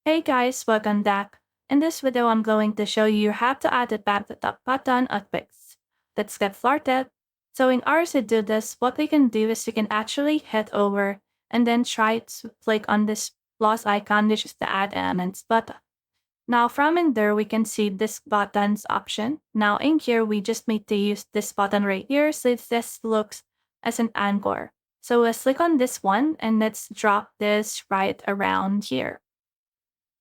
Hey guys, welcome back. In this video, I'm going to show you how to add it back the top button at Wix. Let's get started. So in order to do this, what we can do is we can actually head over and then try to click on this plus icon, which is the add elements button. Now from in there, we can see this buttons option. Now in here, we just need to use this button right here so this looks as an anchor. So let's click on this one and let's drop this right around here.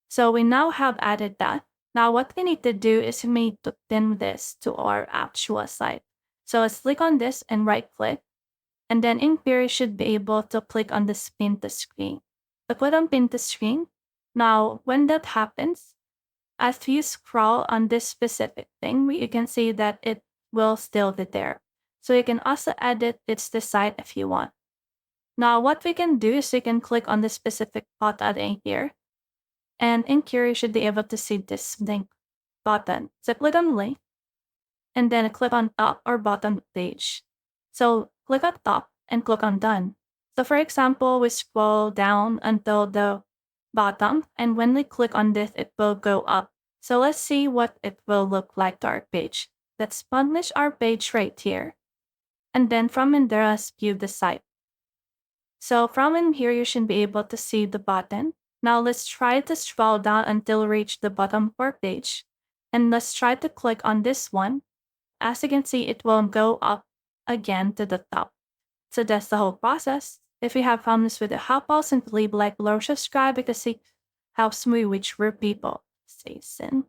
So we now have added that. Now what we need to do is we need to pin this to our actual site. So let's click on this and right click. And then in here, you should be able to click on this pin to screen. So click on pin to screen. Now when that happens, as you scroll on this specific thing, you can see that it will still be there. So you can also edit its the site if you want. Now what we can do is we can click on the specific button in here. And in here, you should be able to see this link button. So click on link and then click on top or bottom page. So click on top and click on done. So for example, we scroll down until the bottom, and when we click on this, it will go up. So let's see what it will look like to our page. Let's publish our page right here. And then from in there, let's view the site. So from in here, you should be able to see the button. Now let's try to scroll down until reach the bottom of our page. And let's try to click on this one. As you can see, it will go up again to the top. So that's the whole process. If you have found this video helpful, simply leave a like below, subscribe because it helps me reach more people. Stay soon.